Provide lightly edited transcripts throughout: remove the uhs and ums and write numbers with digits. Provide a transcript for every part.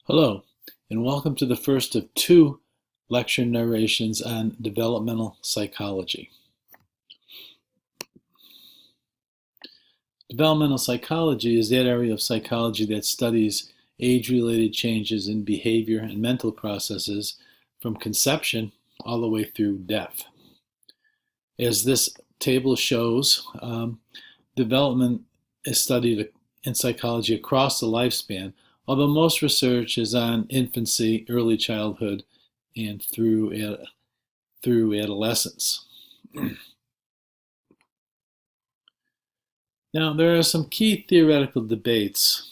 Hello, and welcome to the first of two lecture narrations on developmental psychology. Developmental psychology is that area of psychology that studies age-related changes in behavior and mental processes from conception all the way through death. As this table shows, development is studied in psychology across the lifespan, although most research is on infancy, early childhood, and through adolescence. Now, there are some key theoretical debates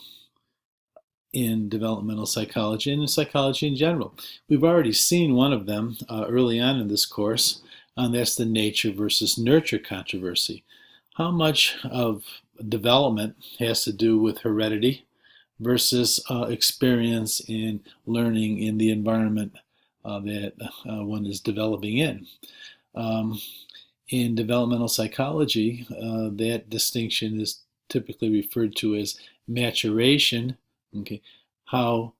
in developmental psychology and in psychology in general. We've already seen one of them early on in this course, and that's the nature versus nurture controversy. How much of development has to do with heredity versus experience in learning in the environment that one is developing in. In developmental psychology, that distinction is typically referred to as maturation, okay, how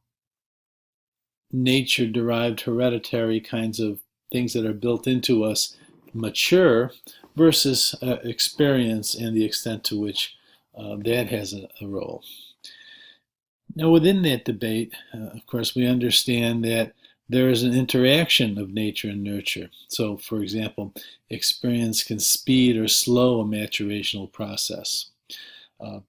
nature-derived hereditary kinds of things that are built into us mature versus experience and the extent to which that has a role. Now, within that debate, of course, we understand that there is an interaction of nature and nurture. So, for example, experience can speed or slow a maturational process. A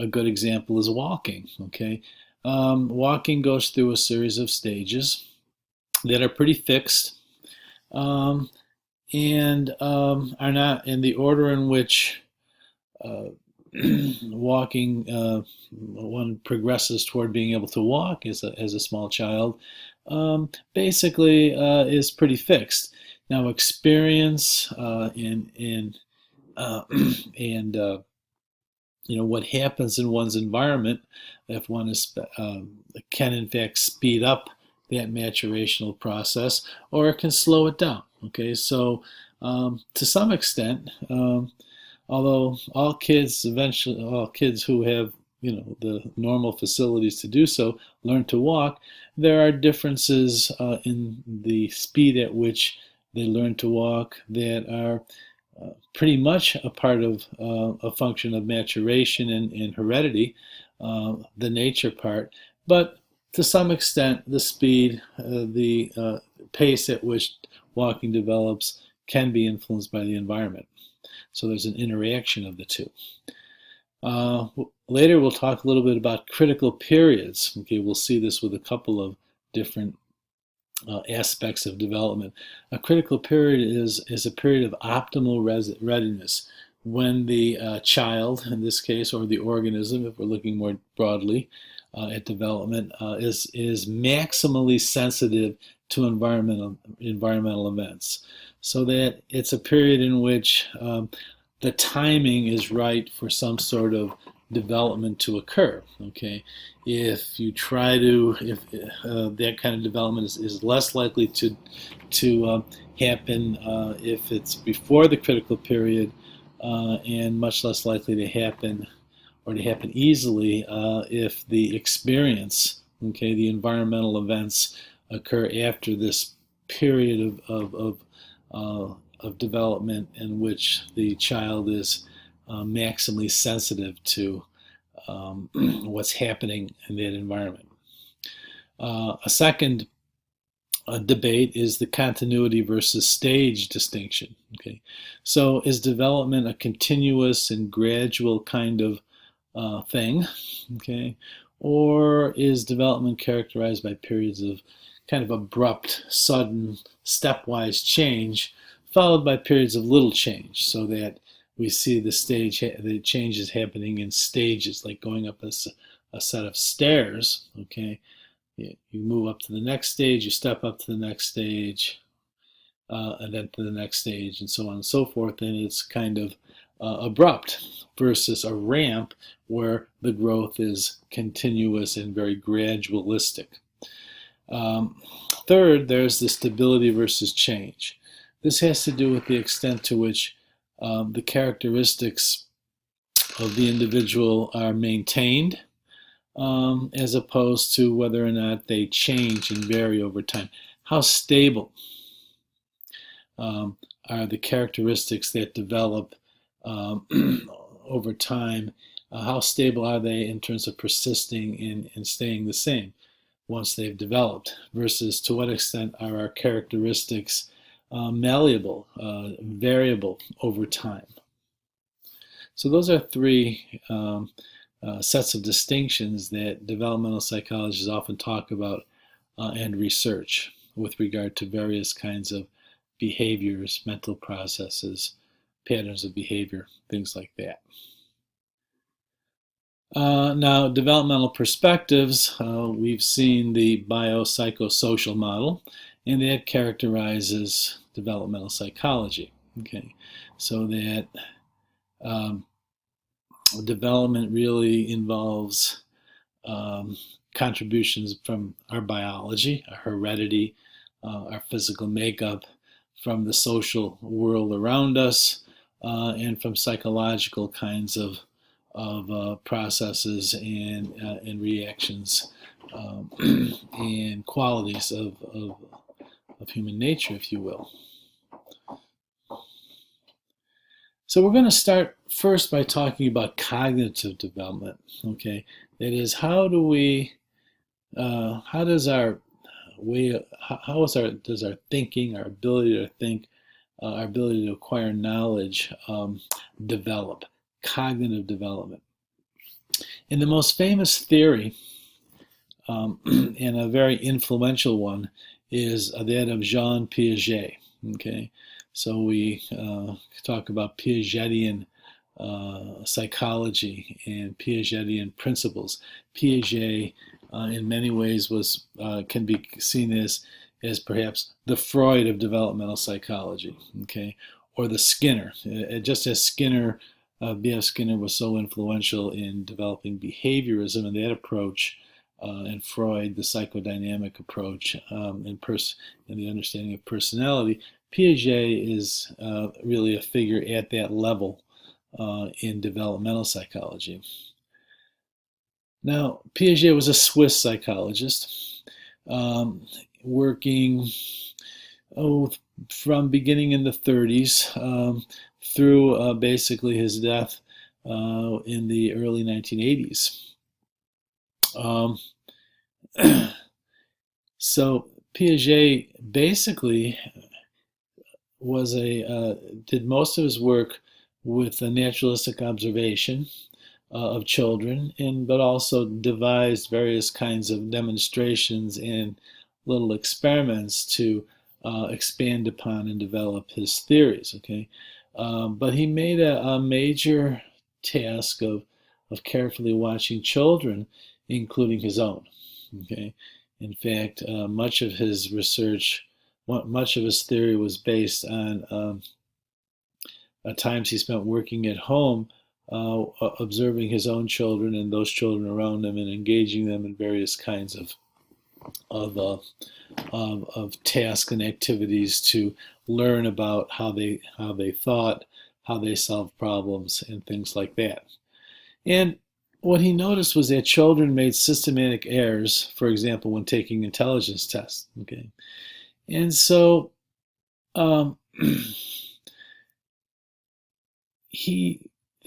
good example is walking. Okay, walking goes through a series of stages that are pretty fixed and are not in the order in which walking, one progresses toward being able to walk as a small child, basically is pretty fixed. Now, experience and what happens in one's environment, if one is can in fact speed up that maturational process, or it can slow it down. Okay, so to some extent. Although all kids who have the normal facilities to do so learn to walk, there are differences in the speed at which they learn to walk that are pretty much a part of a function of maturation and heredity, the nature part. But to some extent, the speed, the pace at which walking develops can be influenced by the environment. So there's an interaction of the two. Later we'll talk a little bit about critical periods. Okay, we'll see this with a couple of different aspects of development. A critical period is a period of optimal readiness when the child, in this case, or the organism, if we're looking more broadly at development, is maximally sensitive to environmental events. So that it's a period in which the timing is right for some sort of development to occur. Okay, if you try to, if that kind of development is less likely to happen if it's before the critical period, and much less likely to happen or to happen easily if the experience, okay, the environmental events occur after this period of development in which the child is maximally sensitive to what's happening in that environment. A second debate is the continuity versus stage distinction. Okay, so is development a continuous and gradual kind of thing? Okay, or is development characterized by periods of kind of abrupt, sudden, stepwise change, followed by periods of little change, so that we see the changes happening in stages, like going up a set of stairs. Okay, you move up to the next stage, you step up to the next stage, and then to the next stage, and so on and so forth. And it's kind of abrupt versus a ramp where the growth is continuous and very gradualistic. Third, there's the stability versus change. This has to do with the extent to which the characteristics of the individual are maintained as opposed to whether or not they change and vary over time. How stable are the characteristics that develop um, over time? How stable are they in terms of persisting and staying the same once they've developed, versus to what extent are our characteristics malleable, variable over time? So those are three sets of distinctions that developmental psychologists often talk about and research with regard to various kinds of behaviors, mental processes, patterns of behavior, things like that. Now, developmental perspectives, we've seen the biopsychosocial model, and that characterizes developmental psychology. Okay, so that um, development really involves contributions from our biology, our heredity, our physical makeup, from the social world around us, and from psychological kinds of processes and reactions and qualities of human nature, if you will. So we're going to start first by talking about cognitive development. Okay, that is, how does our way, how is our does our thinking, our ability to think, our ability to acquire knowledge develop? Cognitive development. And the most famous theory, and a very influential one, is that of Jean Piaget. Okay, so we talk about Piagetian psychology and Piagetian principles. Piaget, in many ways, was can be seen as perhaps the Freud of developmental psychology. Okay, or the Skinner. Just as Skinner, B.F. Skinner was so influential in developing behaviorism and that approach, and Freud, the psychodynamic approach, and the understanding of personality. Piaget is really a figure at that level in developmental psychology. Now, Piaget was a Swiss psychologist, working from beginning in the 30s through basically his death in the early 1980s. So Piaget basically did most of his work with a naturalistic observation of children, but also devised various kinds of demonstrations and little experiments to expand upon and develop his theories. Okay, but he made a major task of carefully watching children, including his own. Okay, in fact, much of his research, much of his theory was based on times he spent working at home, observing his own children and those children around him, and engaging them in various kinds of tasks and activities to learn about how they thought, how they solved problems, and things like that. And what he noticed was that children made systematic errors, for example, when taking intelligence tests. Okay, and so um, the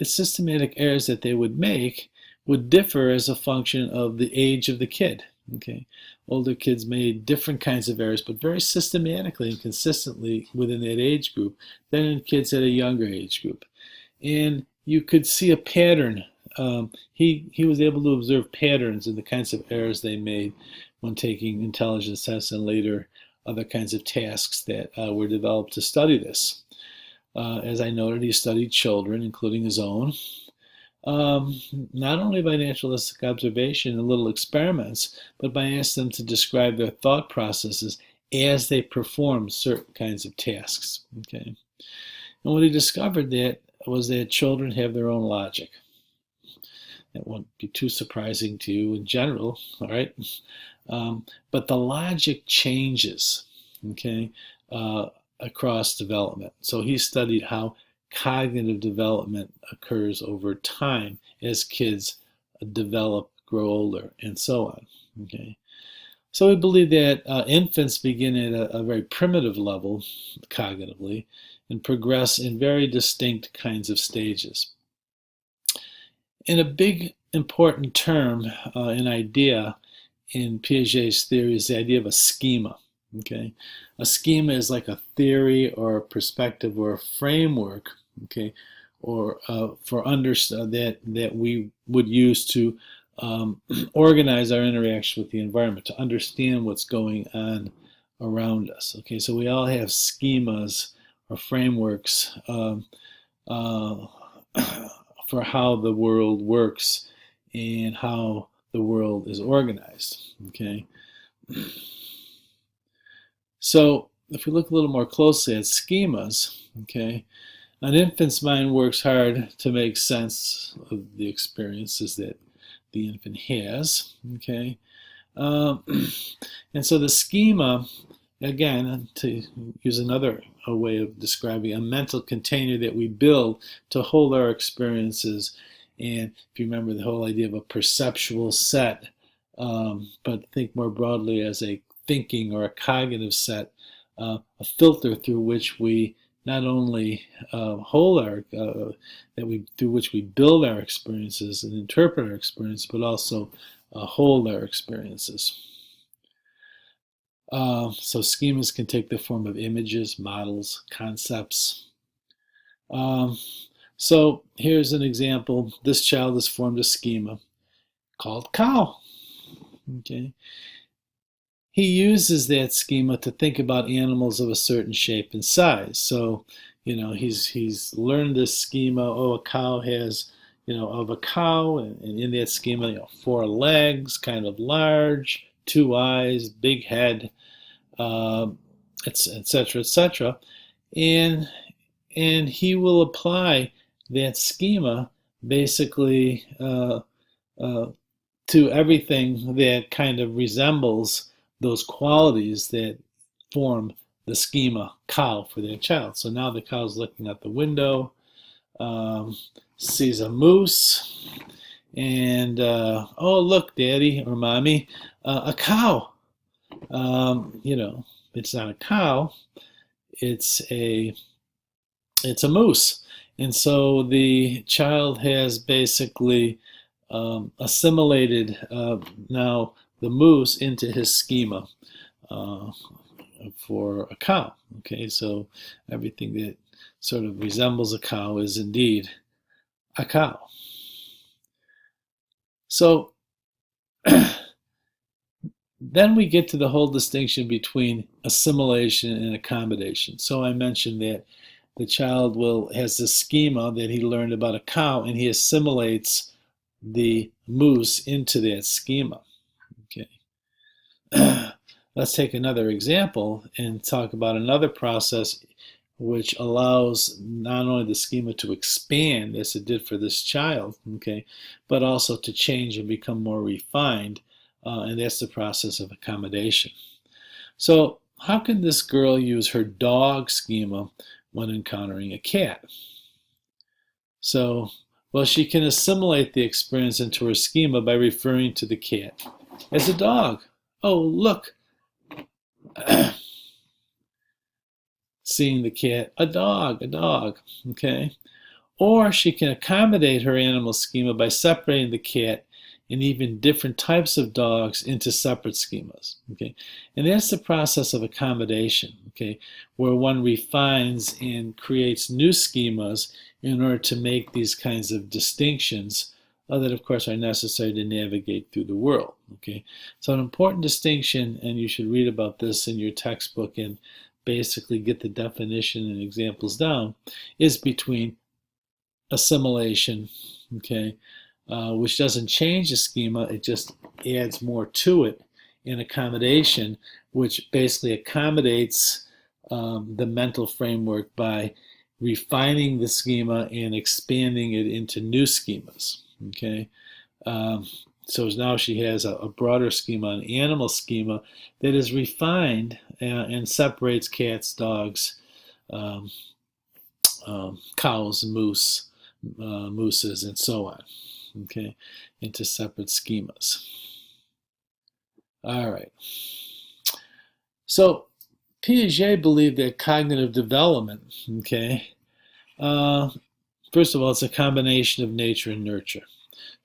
systematic errors that they would make would differ as a function of the age of the kid. Okay, older kids made different kinds of errors, but very systematically and consistently within that age group than in kids at a younger age group. And you could see a pattern. He was able to observe patterns in the kinds of errors they made when taking intelligence tests and later other kinds of tasks that were developed to study this. As I noted, he studied children, including his own, not only by naturalistic observation and little experiments, but by asking them to describe their thought processes as they performed certain kinds of tasks. Okay, and what he discovered was that children have their own logic. That won't be too surprising to you in general, all right? But the logic changes, okay, across development. So he studied how cognitive development occurs over time as kids develop grow older, and so on. Okay. So we believe that infants begin at a very primitive level cognitively and progress in very distinct kinds of stages. And a big important term, an idea in Piaget's theory is the idea of a schema. Okay, a schema is like a theory or a perspective or a framework. Okay, or for that we would use to organize our interaction with the environment, to understand what's going on around us. Okay, so we all have schemas or frameworks for how the world works and how the world is organized. Okay, so if we look a little more closely at schemas, okay, an infant's mind works hard to make sense of the experiences that the infant has. Okay, and so the schema, again, to use another way of describing a mental container that we build to hold our experiences. And if you remember the whole idea of a perceptual set, but think more broadly as a thinking or a cognitive set, a filter through which we not only hold our, through which we build our experiences and interpret our experience, but also hold our experiences. So schemas can take the form of images, models, concepts. So here's an example. This child has formed a schema called cow. Okay. He uses that schema to think about animals of a certain shape and size. So, he's learned this schema. Oh, a cow has, of a cow, and in that schema, 4 legs, kind of large, 2 eyes, big head, etc., etc. And he will apply that schema basically to everything that kind of resembles those qualities that form the schema cow for that child. So now the cow's looking out the window, sees a moose, and oh, look, Daddy or Mommy, a cow. It's not a cow, it's a moose. And so the child has basically assimilated now the moose into his schema for a cow. Okay, so everything that sort of resembles a cow is indeed a cow. So then we get to the whole distinction between assimilation and accommodation. So I mentioned that the child has this schema that he learned about a cow, and he assimilates the moose into that schema. Okay. Let's take another example and talk about another process which allows not only the schema to expand as it did for this child, okay, but also to change and become more refined, and that's the process of accommodation. So how can this girl use her dog schema when encountering a cat? So, well, she can assimilate the experience into her schema by referring to the cat as a dog. Oh, look. Seeing the cat, a dog, okay? Or she can accommodate her animal schema by separating the cat and even different types of dogs into separate schemas, okay? And that's the process of accommodation, okay, where one refines and creates new schemas in order to make these kinds of distinctions that, of course, are necessary to navigate through the world, okay? So an important distinction, and you should read about this in your textbook and basically get the definition and examples down, is between assimilation, okay, which doesn't change the schema, it just adds more to it, and accommodation, which basically accommodates the mental framework by refining the schema and expanding it into new schemas, okay? So now she has a broader schema, an animal schema that is refined and separates cats, dogs, cows, mooses, and so on. okay, into separate schemas. All right. So Piaget believed that cognitive development, okay, first of all, it's a combination of nature and nurture.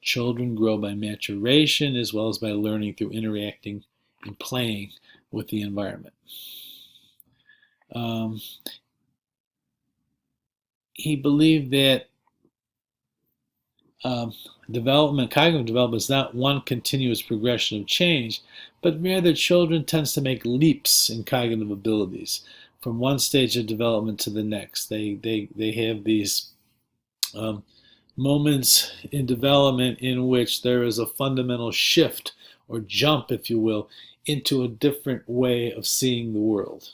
Children grow by maturation as well as by learning through interacting and playing with the environment. He believed that cognitive development is not one continuous progression of change, but rather children tends to make leaps in cognitive abilities from one stage of development to the next. They have these moments in development in which there is a fundamental shift or jump, if you will, into a different way of seeing the world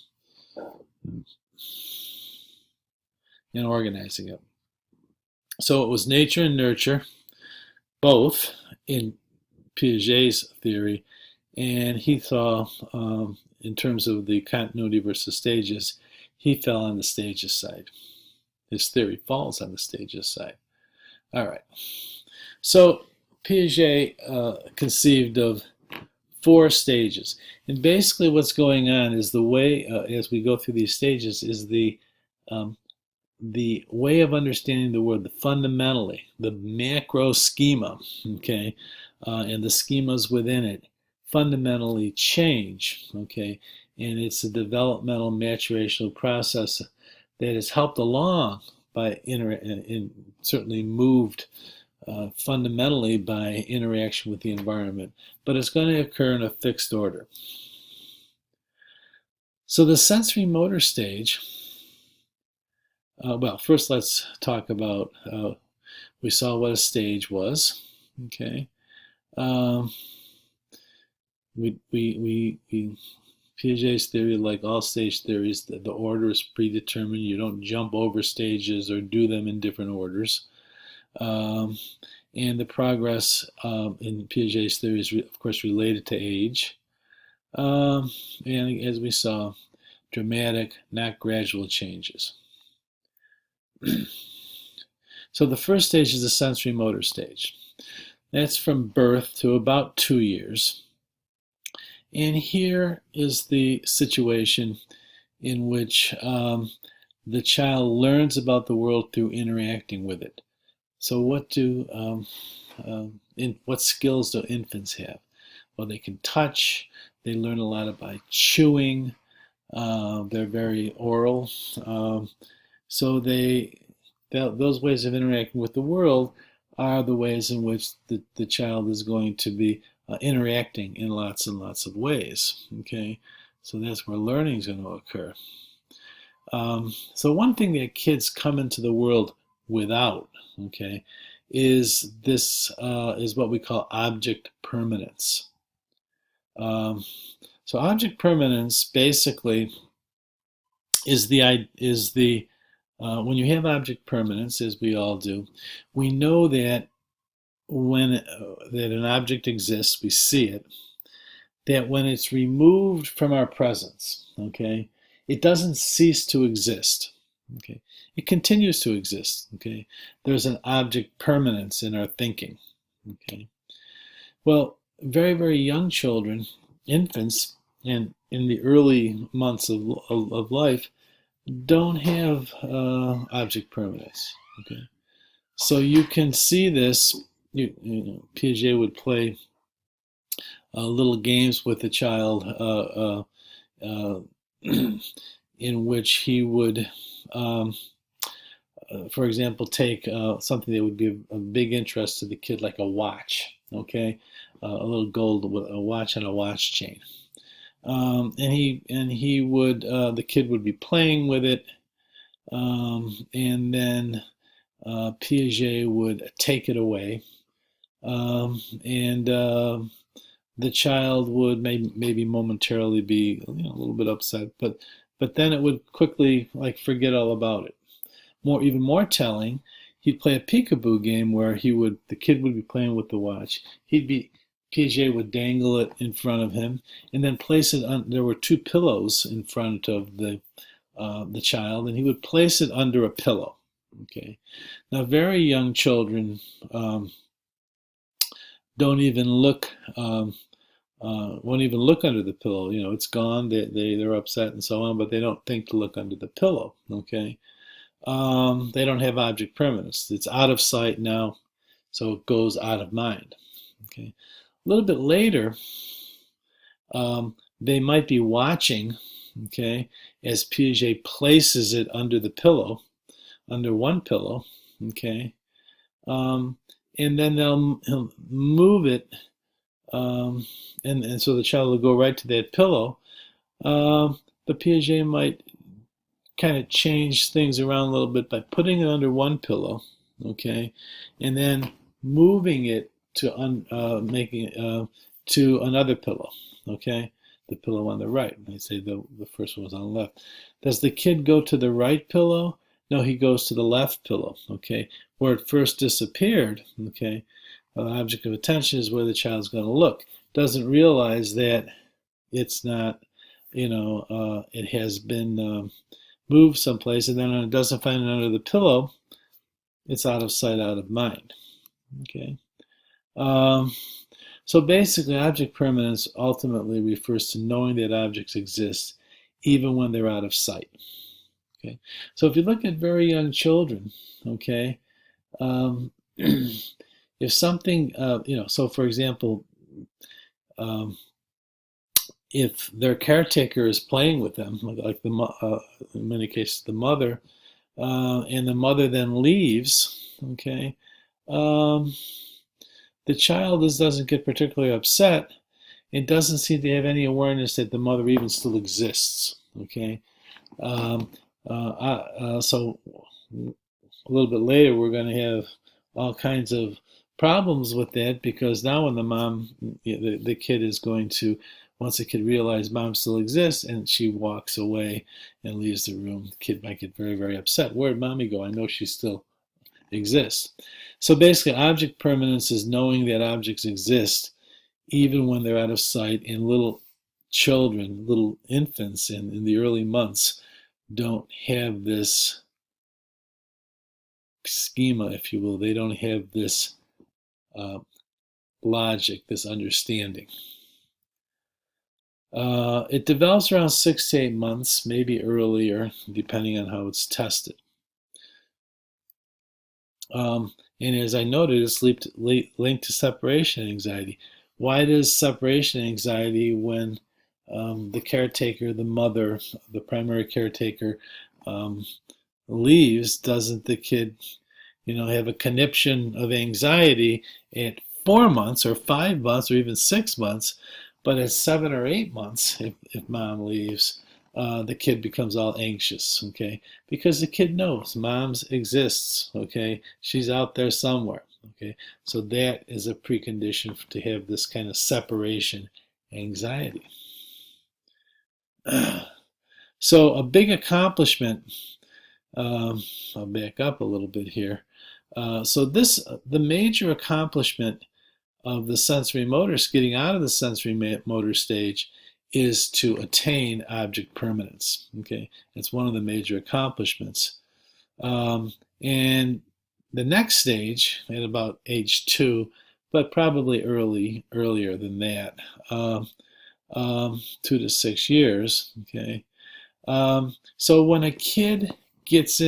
and organizing it. So it was nature and nurture, both in Piaget's theory, and he saw, in terms of the continuity versus stages, he fell on the stages side. His theory falls on the stages side. All right. So Piaget conceived of 4 stages. And basically what's going on is the way, as we go through these stages, is the way of understanding the world, fundamentally, the macro schema, okay, and the schemas within it fundamentally change, okay, and it's a developmental maturational process that is helped along by certainly moved fundamentally by interaction with the environment, but it's going to occur in a fixed order. So the sensory motor stage, well, first let's talk about, we saw what a stage was, okay. Piaget's theory, like all stage theories, the order is predetermined. You don't jump over stages or do them in different orders. And the progress in Piaget's theory is, of course, related to age. And as we saw, dramatic, not gradual changes. So the first stage is the sensory motor stage. That's from birth to about 2 years. And here is the situation in which the child learns about the world through interacting with it. So what skills do infants have? Well, they can touch. They learn a lot by chewing. They're very oral. So those ways of interacting with the world are the ways in which the child is going to be interacting in lots and lots of ways. Okay, so that's where learning is going to occur. So one thing that kids come into the world without, okay, is this is what we call object permanence. So object permanence basically is when you have object permanence, as we all do, we know that when that an object exists, we see it, that when it's removed from our presence, okay, it doesn't cease to exist, okay, it continues to exist, okay. There's an object permanence in our thinking, okay. Well, very, very young children, infants, and in the early months of life, don't have object permanence, okay. So you can see this. Piaget would play little games with the child in which he would, for example, take something that would be of big interest to the kid, like a watch, okay, a little gold, a watch on a watch chain, and he would, the kid would be playing with it, and then Piaget would take it away. And the child would maybe momentarily be a little bit upset, but then it would quickly forget all about it. Even more telling, he'd play a peekaboo game where the kid would be playing with the watch. Piaget would dangle it in front of him and then place it on. There were 2 pillows in front of the child, and he would place it under a pillow. Okay, now very young children don't even look, won't even look under the pillow. It's gone. They're upset and so on, but they don't think to look under the pillow. Okay. They don't have object permanence. It's out of sight now, so it goes out of mind. Okay. A little bit later, they might be watching, okay, as Piaget places it under the pillow, under one pillow, okay, and then he'll move it, and so the child will go right to that pillow. But Piaget might kind of change things around a little bit by putting it under one pillow, okay, and then moving it to making to another pillow, okay, the pillow on the right. I say the first one was on the left. Does the kid go to the right pillow? No, he goes to the left pillow, okay, where it first disappeared, okay. The object of attention is where the child's going to look. Doesn't realize that it's not, it has been moved someplace, and then when it doesn't find it under the pillow, it's out of sight, out of mind. Okay. So basically, object permanence ultimately refers to knowing that objects exist even when they're out of sight. Okay. So if you look at very young children, okay, if something, so for example, if their caretaker is playing with them, like in many cases the mother, and the mother then leaves, okay, the child doesn't get particularly upset. It doesn't seem to have any awareness that the mother even still exists, okay. So a little bit later, we're going to have all kinds of problems with that, because now when the kid is going to, once the kid realizes mom still exists and she walks away and leaves the room, the kid might get very, very upset. Where'd mommy go? I know she still exists. So basically, object permanence is knowing that objects exist even when they're out of sight, and little children, little infants in the early months don't have this schema, if you will. They don't have this logic, this understanding. It develops around 6 to 8 months, maybe earlier, depending on how it's tested. And as I noted, it's linked to separation anxiety. Why does separation anxiety, when the caretaker, the mother, the primary caretaker, leaves, doesn't the kid, have a conniption of anxiety at 4 months or 5 months or even 6 months, but at 7 or 8 months, if mom leaves, the kid becomes all anxious, okay? Because the kid knows mom's exists, okay? She's out there somewhere, okay? So that is a precondition to have this kind of separation anxiety. So a big accomplishment, I'll back up a little bit here. The major accomplishment of the sensory motor, getting out of the sensory motor stage, is to attain object permanence. Okay, it's one of the major accomplishments. And the next stage, at about age 2, but probably earlier than that, 2 to 6 years. Okay, so when a kid gets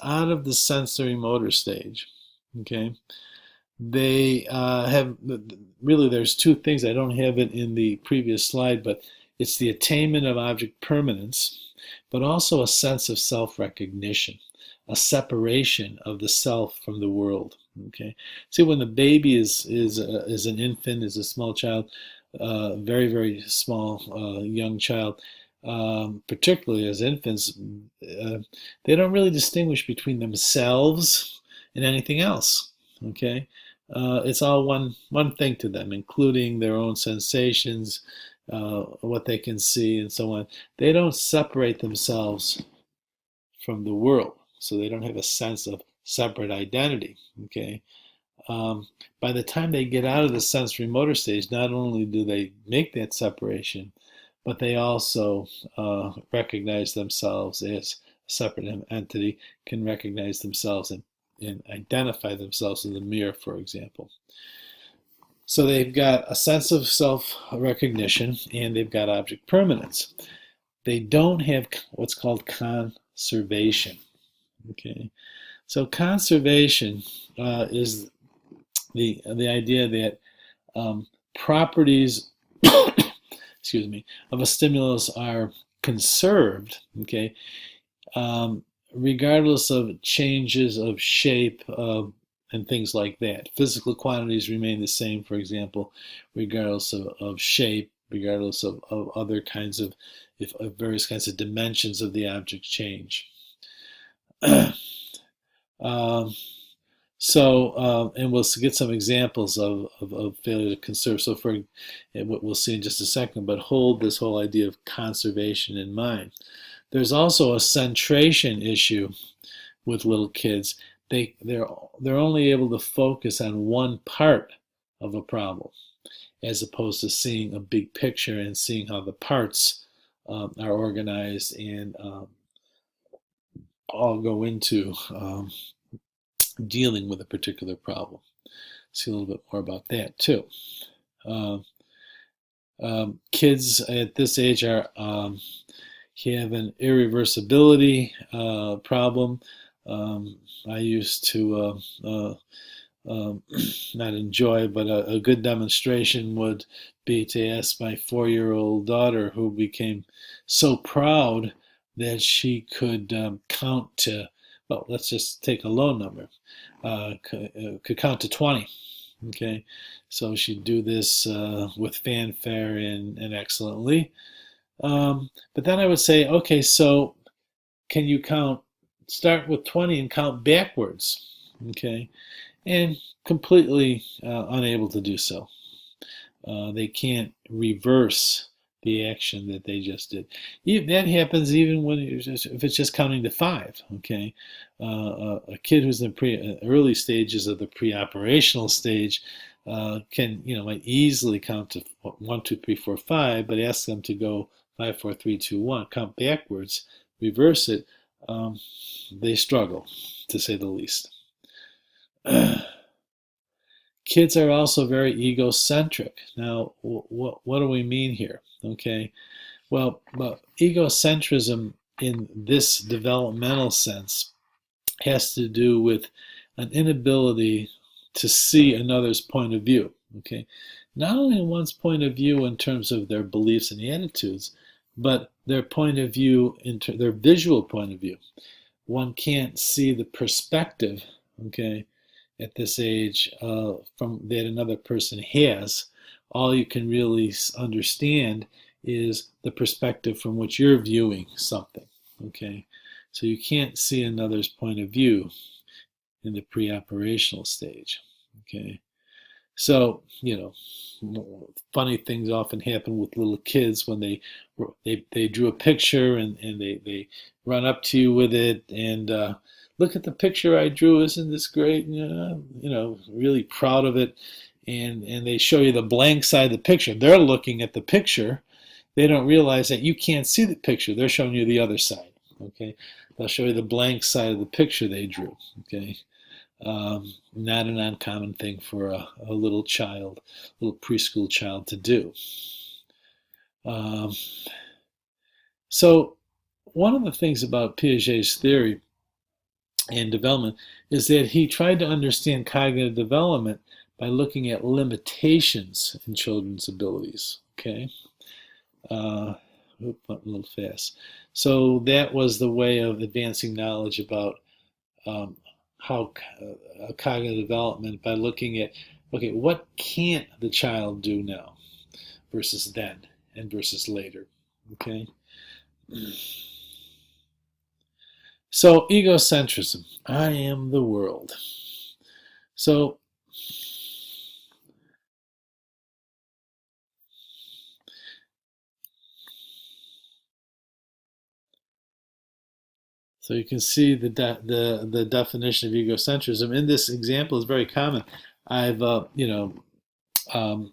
out of the sensory motor stage, okay, they have, really there's 2 things. I don't have it in the previous slide, but it's the attainment of object permanence, but also a sense of self-recognition, a separation of the self from the world. Okay, see, when the baby is an infant, is a small child, very, very small young child, particularly as infants, they don't really distinguish between themselves and anything else. Okay, it's all one thing to them, including their own sensations, what they can see, and so on. They don't separate themselves from the world, so they don't have a sense of separate identity. Okay. By the time they get out of the sensory motor stage, not only do they make that separation, but they also recognize themselves as a separate entity, can recognize themselves and identify themselves in the mirror, for example. So they've got a sense of self-recognition and they've got object permanence. They don't have what's called conservation. Okay, so conservation is the idea that properties, excuse me, of a stimulus are conserved. Okay, regardless of changes of shape and things like that. Physical quantities remain the same, for example, regardless of shape, regardless of other kinds of, various kinds of dimensions of the object change. um, and we'll get some examples of failure to conserve. So what we'll see in just a second, but hold this whole idea of conservation in mind. There's also a centration issue with little kids. They're only able to focus on one part of a problem, as opposed to seeing a big picture and seeing how the parts are organized and all go into dealing with a particular problem. See a little bit more about that too. Kids at this age are have an irreversibility problem. I used to not enjoy, but a good demonstration would be to ask my 4-year-old daughter, who became so proud that she could count to, well, let's just take a low number, could count to 20. Okay, so she'd do this with fanfare and excellently. But then I would say, okay, so can you start with 20 and count backwards? Okay, and completely unable to do so. They can't reverse the action that they just did. That happens even when if it's just counting to 5. Okay, a kid who's in the early stages of the pre-operational stage might easily count to 1, 2, 3, 4, 5, but ask them to go 5, 4, 3, 2, 1, count backwards, reverse it. They struggle, to say the least. Kids are also very egocentric. Now, what do we mean here? Okay, well, egocentrism in this developmental sense has to do with an inability to see another's point of view. Okay, not only one's point of view in terms of their beliefs and attitudes, but their point of view, their visual point of view. One can't see the perspective, okay, at this age from that another person has. All you can really understand is the perspective from which you're viewing something. Okay, so you can't see another's point of view in the pre-operational stage. Okay, so funny things often happen with little kids when they drew a picture and they run up to you with it and look at the picture I drew, isn't this great? Really proud of it. And they show you the blank side of the picture. They're looking at the picture. They don't realize that you can't see the picture. They're showing you the other side. Okay, they'll show you the blank side of the picture they drew. Okay, not an uncommon thing for a little child, little preschool child to do. So one of the things about Piaget's theory and development is that he tried to understand cognitive development by looking at limitations in children's abilities. Okay, a little fast. So that was the way of advancing knowledge about how cognitive development, by looking at, okay, what can't the child do now versus then and versus later. Okay. So egocentrism, I am the world. So you can see the definition of egocentrism in this example is very common. I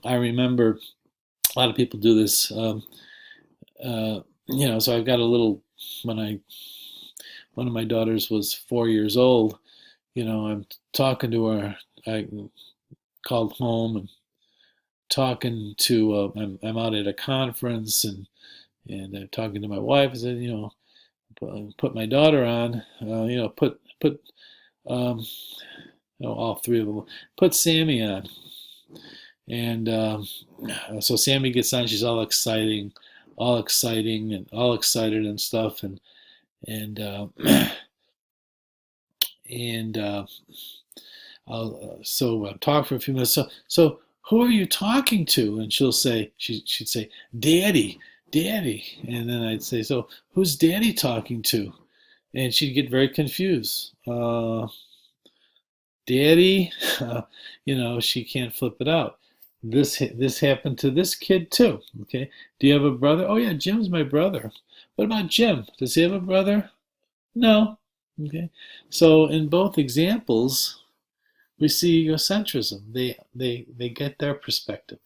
remember a lot of people do this. So I've got a little, one of my daughters was 4 years old, I'm talking to her. I called home and talking to, I'm out at a conference and I'm talking to my wife. I said, put my daughter on, put all three of them, put Sammy on. And so Sammy gets on. She's all exciting, and all excited and stuff. And and I'll talk for a few minutes. So who are you talking to? And she'd say, Daddy, Daddy. And then I'd say, so who's Daddy talking to? And she'd get very confused. Daddy, she can't flip it out. This happened to this kid too. Okay, do you have a brother? Oh yeah, Jim's my brother. What about Jim? Does he have a brother? No. Okay, so in both examples, we see egocentrism. They get their perspective.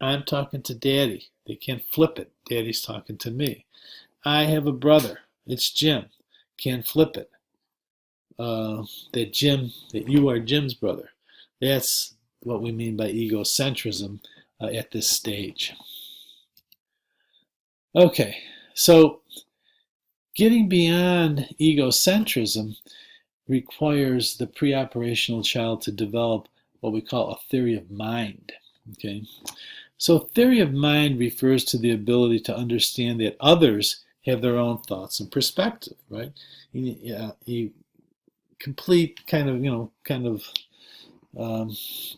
I'm talking to Daddy. They can't flip it. Daddy's talking to me. I have a brother. It's Jim. Can't flip it. That you are Jim's brother. That's what we mean by egocentrism at this stage. Okay, so getting beyond egocentrism requires the pre-operational child to develop what we call a theory of mind. Okay, so theory of mind refers to the ability to understand that others have their own thoughts and perspective, right? Complete kind of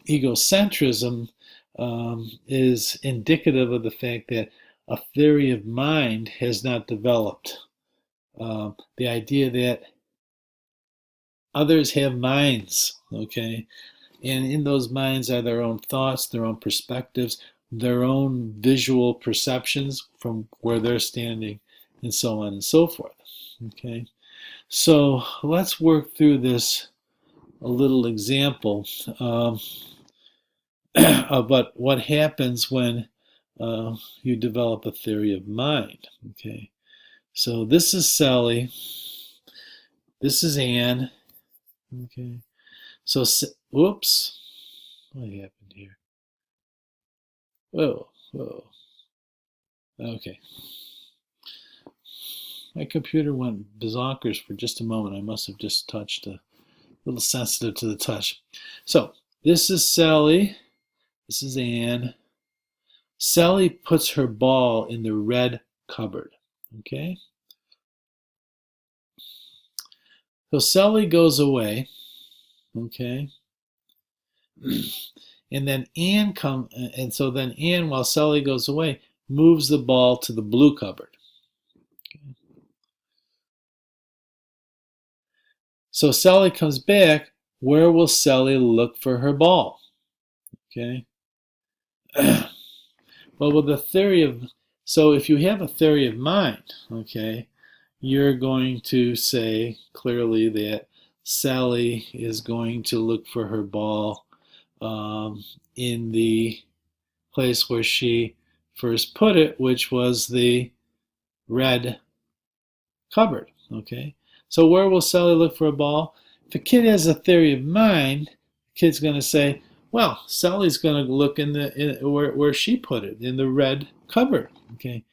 egocentrism is indicative of the fact that a theory of mind has not developed. The idea that others have minds, okay, and in those minds are their own thoughts, their own perspectives, their own visual perceptions from where they're standing, and so on and so forth. Okay. So let's work through this a little example about what happens when you develop a theory of mind. Okay, so this is Sally. This is Anne. Okay, so whoops, what happened here? Whoa. Okay. My computer went bonkers for just a moment. I must have just touched a little sensitive to the touch. So this is Sally. This is Anne. Sally puts her ball in the red cupboard. Okay. So Sally goes away. Okay. And then Anne Anne, while Sally goes away, moves the ball to the blue cupboard. Okay. So Sally comes back. Where will Sally look for her ball? Okay. Well, with the theory of, so if you have a theory of mind, okay, you're going to say clearly that Sally is going to look for her ball in the place where she first put it, which was the red cupboard. Okay, so where will Sally look for a ball? If a kid has a theory of mind, the kid's going to say, well, Sally's going to look where she put it, in the red cupboard. Okay,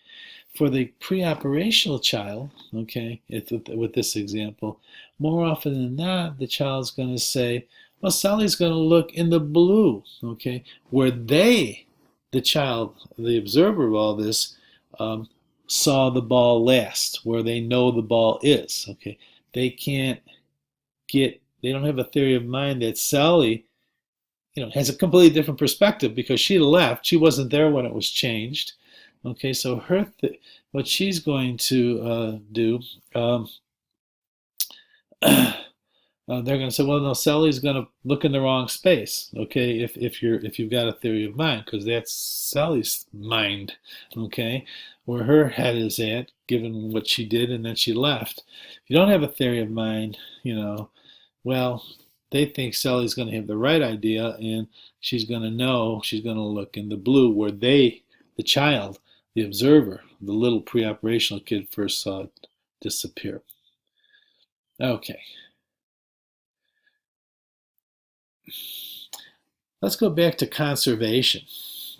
for the pre-operational child, okay, with this example, more often than not, the child's going to say, well, Sally's going to look in the blue, okay, where the child, the observer of all this, saw the ball last, where they know the ball is, okay. They don't have a theory of mind that Sally, has a completely different perspective because she left. She wasn't there when it was changed. Okay, so what she's going to do, they're going to say, well, no, Sally's going to look in the wrong space. Okay, if you've got a theory of mind, because that's Sally's mind. Okay, where her head is at, given what she did and then she left. If you don't have a theory of mind, well, they think Sally's going to have the right idea, and she's going to look in the blue where the child, the observer, the little pre-operational kid first saw it disappear. Okay. Let's go back to conservation.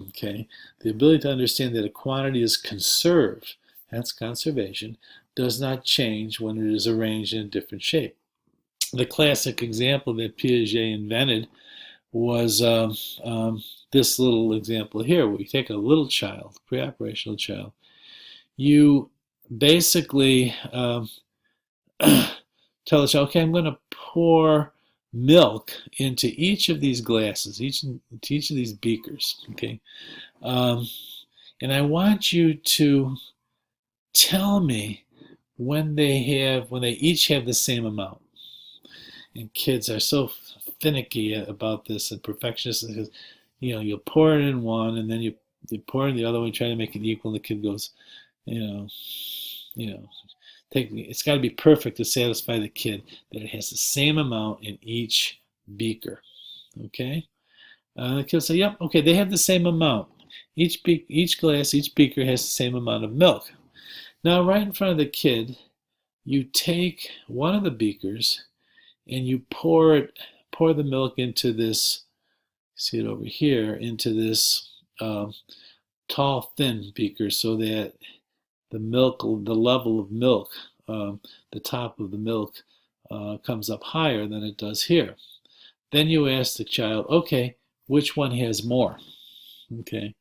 Okay, the ability to understand that a quantity is conserved, that's conservation, does not change when it is arranged in a different shape. The classic example that Piaget invented was this little example here, where you take a little child, pre-operational child, you basically tell the child, okay, I'm going to pour milk into each of these glasses, each of these beakers, okay? And I want you to tell me when they each have the same amount. And kids are so finicky about this and perfectionists, because you'll pour it in one and then you pour it in the other one, try to make it equal, and the kid goes, you know, it's got to be perfect to satisfy the kid that it has the same amount in each beaker. Okay? The kid will say, yep, okay, they have the same amount. Each glass, each beaker has the same amount of milk. Now, right in front of the kid, you take one of the beakers and you pour the milk into this, see it over here, into this tall, thin beaker, so that the level of milk, the top of the milk comes up higher than it does here. Then you ask the child, okay, which one has more? Okay,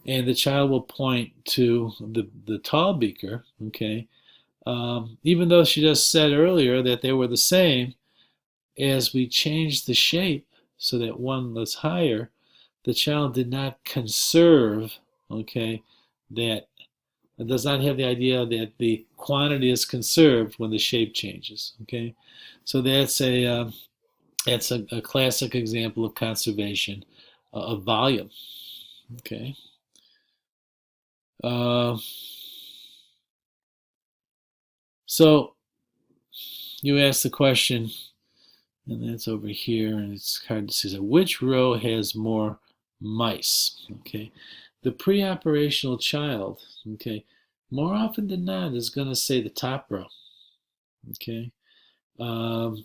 and the child will point to the tall beaker. Okay, even though she just said earlier that they were the same, as we changed the shape so that one was higher, the child did not conserve. Okay, that it does not have the idea that the quantity is conserved when the shape changes. Okay, so that's a classic example of conservation of volume. Okay. So you ask the question, and that's over here, and it's hard to see. So which row has more mice? Okay, the pre-operational child, okay, more often than not is going to say the top row. Okay,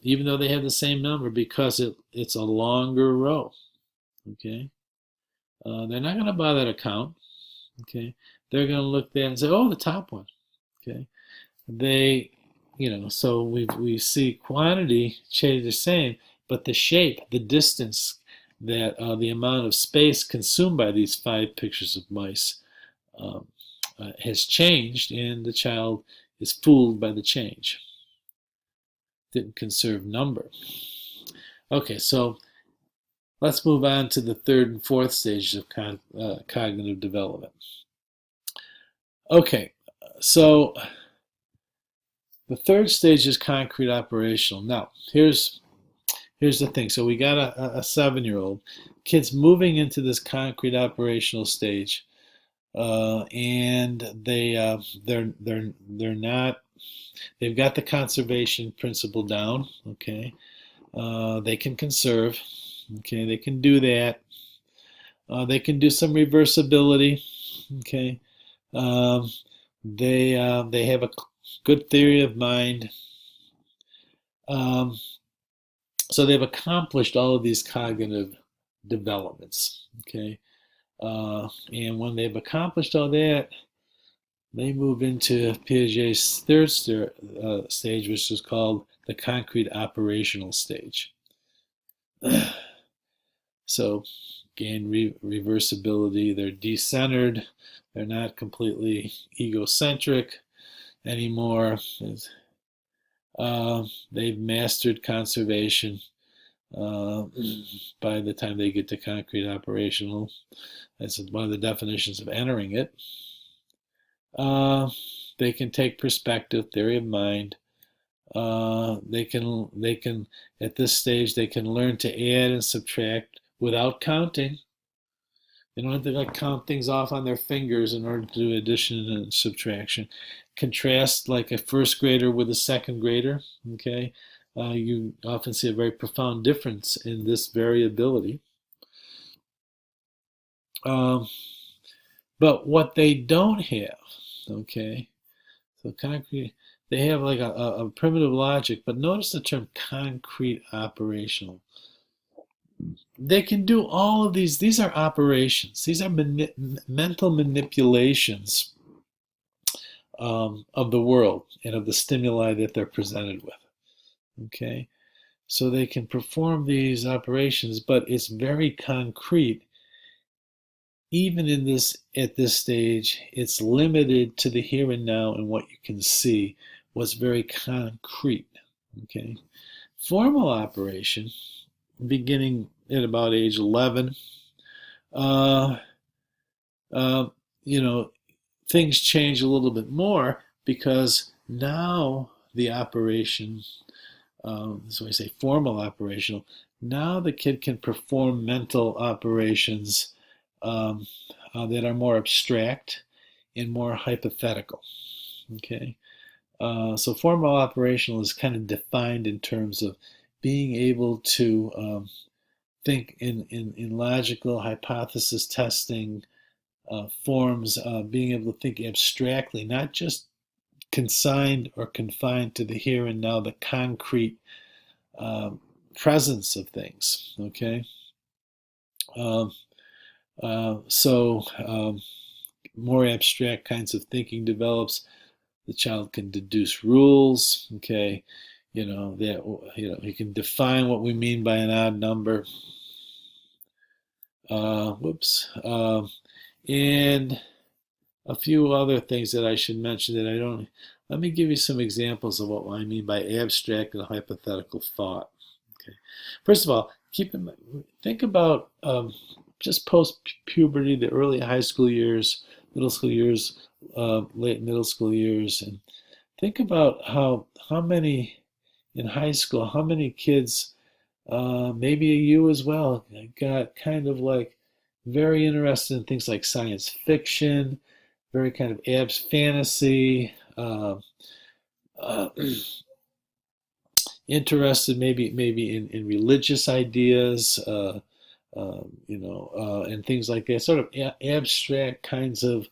even though they have the same number, because it's a longer row. Okay, they're not going to bother to count. Okay, they're going to look there and say, oh, the top one. Okay, so we see quantity change the same, but the shape, the distance, that the amount of space consumed by these 5 pictures of mice has changed, and the child is fooled by the change. Didn't conserve number. Okay, so let's move on to the 3rd and 4th stages of cognitive development. Okay, so the 3rd stage is concrete operational. Now, here's the thing. So we got a 7-year-old. Kid's moving into this concrete operational stage, and they're not. They've got the conservation principle down. Okay, they can conserve. Okay, they can do that. They can do some reversibility. Okay, they have a good theory of mind. So they've accomplished all of these cognitive developments. Okay, and when they've accomplished all that, they move into Piaget's 3rd stage, which is called the concrete operational stage. So, gain reversibility. They're decentered. They're not completely egocentric anymore. They've mastered conservation by the time they get to concrete operational. That's one of the definitions of entering it. They can take perspective, theory of mind. They can at this stage they can learn to add and subtract without counting. They don't have to count things off on their fingers in order to do addition and subtraction. Contrast like a 1st grader with a 2nd grader. Okay, you often see a very profound difference in this variability. But what they don't have, okay, so concrete, they have like a primitive logic, but notice the term concrete operational. they can do all of these. These are operations. These are mental manipulations of the world and of the stimuli that they're presented with. Okay, so they can perform these operations, but it's very concrete. Even in this, at this stage, it's limited to the here and now and what you can see. What's very concrete. Okay, formal operation, beginning at about age 11. Uh, uh, you know, things change a little bit more because now the operation, so I say formal operational, now the kid can perform mental operations um, that are more abstract and more hypothetical. Okay, so formal operational is kind of defined in terms of being able to think in logical hypothesis testing forms, being able to think abstractly, not just consigned or confined to the here and now, the concrete um, presence of things. Okay, um, so more abstract kinds of thinking develops. The child can deduce rules. Okay, that he can define what we mean by an odd number. Whoops. And a few other things that I should mention that I don't. Let me give you some examples of what I mean by abstract and hypothetical thought. Okay. First of all, keep in mind, think about just post-puberty, the early high school years, middle school years, late middle school years, and think about how many in high school, how many kids, maybe you as well, got kind of like very interested in things like science fiction, very kind of abs fantasy, uh, interested maybe in religious ideas, and things like that. Sort of abstract kinds of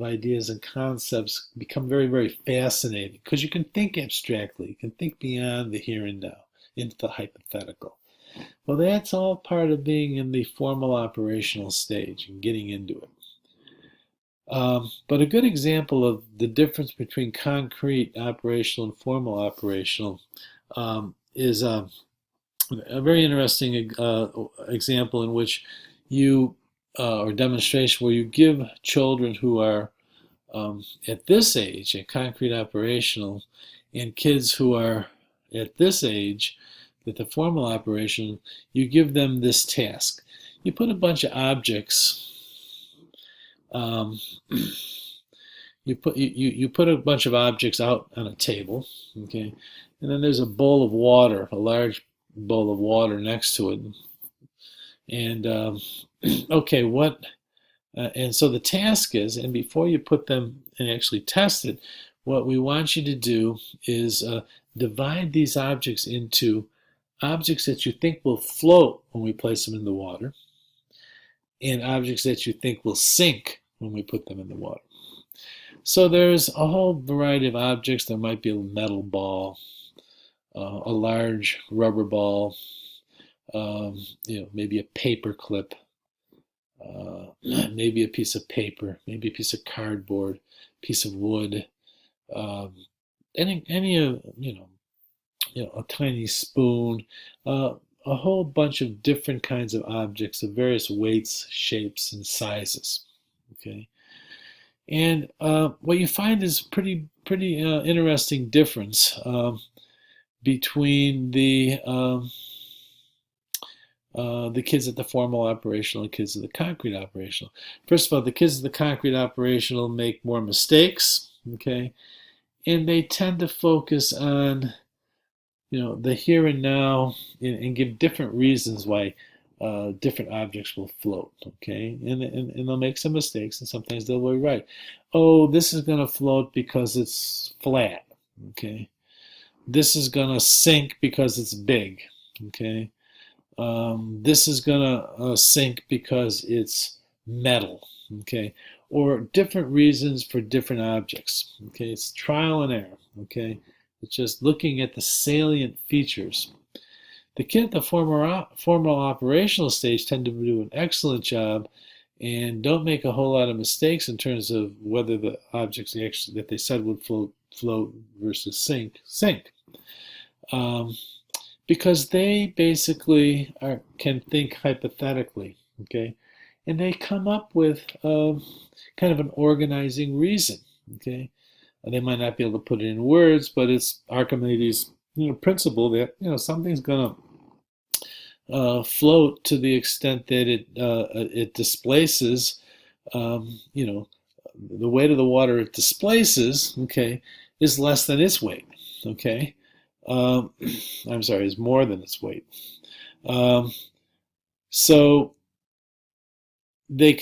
ideas and concepts become very, very fascinating because you can think abstractly, you can think beyond the here and now into the hypothetical. Well, that's all part of being in the formal operational stage and getting into it. But a good example of the difference between concrete operational and formal operational is a very interesting example in which you, or demonstration where you give children who are at this age, at concrete operational, and kids who are at this age, at the formal operation, you give them this task. You put a bunch of objects. Um, you put a bunch of objects out on a table, okay, and then there's a bowl of water, a large bowl of water next to it, and okay, and so the task is, and before you put them and actually test it, what we want you to do is divide these objects into objects that you think will float when we place them in the water, and objects that you think will sink when we put them in the water. So there's a whole variety of objects. There might be a metal ball, a large rubber ball, maybe a paper clip, maybe a piece of paper, maybe a piece of cardboard, piece of wood, um, any a tiny spoon, a whole bunch of different kinds of objects of various weights, shapes, and sizes. Okay. And what you find is pretty interesting difference between the kids at the formal operational and kids at the concrete operational. First of all, the kids at the concrete operational make more mistakes, okay, and they tend to focus on the here and now and give different reasons why different objects will float, okay? And they'll make some mistakes, and sometimes they'll be right. Oh, this is going to float because it's flat, okay? This is going to sink because it's big, okay? This is going to sink because it's metal, okay? Or different reasons for different objects, okay? It's trial and error, okay? It's just looking at the salient features. The kids at the formal operational stage tend to do an excellent job and don't make a whole lot of mistakes in terms of whether the objects that they said would float versus sink. Um, because they basically can think hypothetically, okay, and they come up with kind of an organizing reason, okay. They might not be able to put it in words, but it's Archimedes' principle that something's going to float to the extent that it displaces, the weight of the water it displaces, okay, is less than its weight, okay. Um, I'm sorry, is more than its weight. Um, so they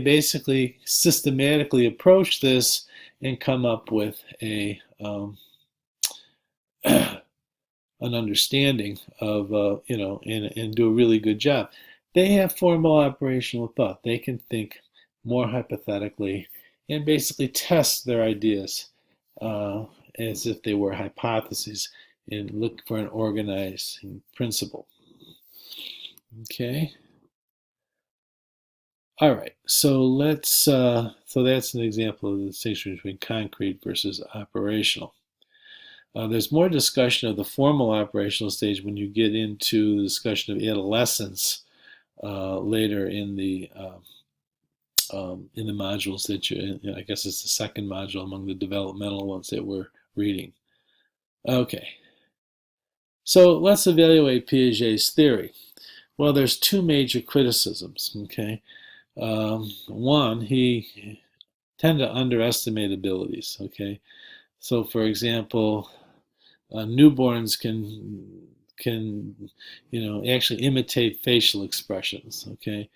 basically systematically approach this and come up with an understanding of and do a really good job. They have formal operational thought. They can think more hypothetically and basically test their ideas as if they were hypotheses and look for an organizing principle. Okay. All right. So that's an example of the distinction between concrete versus operational. There's more discussion of the formal operational stage when you get into the discussion of adolescence later in the modules that I guess it's the second module among the developmental ones that we're reading. Okay, so let's evaluate Piaget's theory. Well, there's two major criticisms. Okay, one, he tended to underestimate abilities. Okay, so for example, newborns can actually imitate facial expressions. Okay,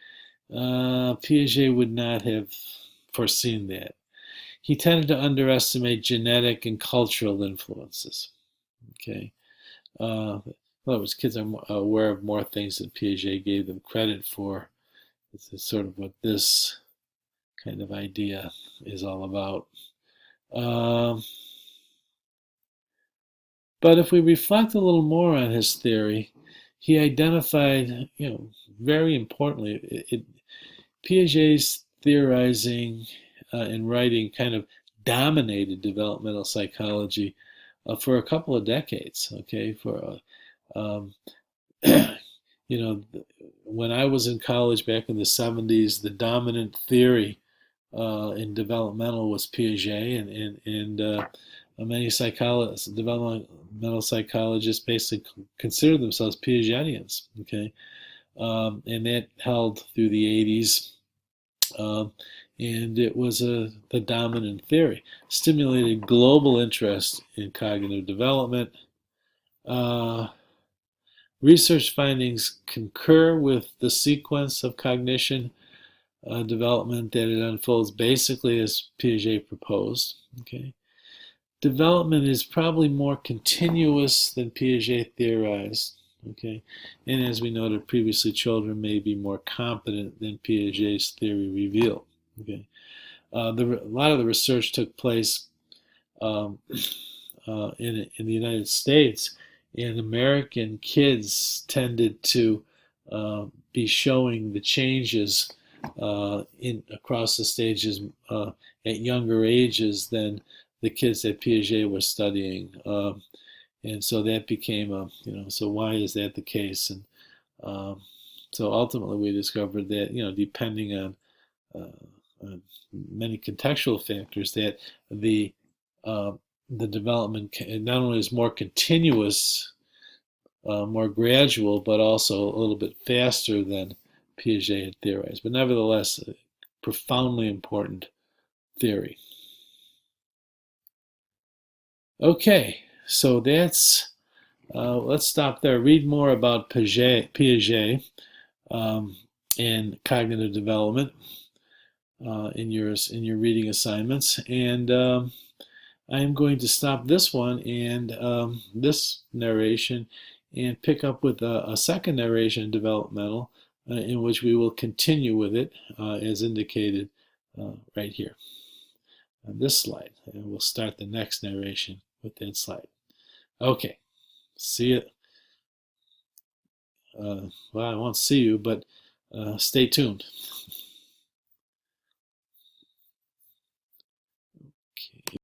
Piaget would not have foreseen that. He tended to underestimate genetic and cultural influences. Okay, in other words, kids are aware of more things than Piaget gave them credit for. This is sort of what this kind of idea is all about. But if we reflect a little more on his theory, he identified, very importantly, Piaget's theorizing and writing kind of dominated developmental psychology for a couple of decades. Okay, when I was in college back in the 70s, the dominant theory in developmental was Piaget, and many developmental psychologists basically consider themselves Piagetians. Okay, and that held through the 80s, and it was the dominant theory. Stimulated global interest in cognitive development. Research findings concur with the sequence of cognition development that it unfolds basically as Piaget proposed. Okay, development is probably more continuous than Piaget theorized. Okay, and as we noted previously, children may be more competent than Piaget's theory revealed. Okay, a lot of the research took place um, in the United States, and American kids tended to be showing the changes in across the stages at younger ages than the kids that Piaget was studying, and so that became so why is that the case? And so ultimately we discovered that depending on many contextual factors, that the uh, the development not only is more continuous, more gradual, but also a little bit faster than Piaget had theorized. But nevertheless, a profoundly important theory. Okay, so let's stop there. Read more about Piaget and cognitive development in your reading assignments, and I am going to stop this one and this narration and pick up with a second narration, developmental, in which we will continue with it as indicated right here on this slide. And we'll start the next narration with that slide. Okay, see you. well, I won't see you, but stay tuned. Okay.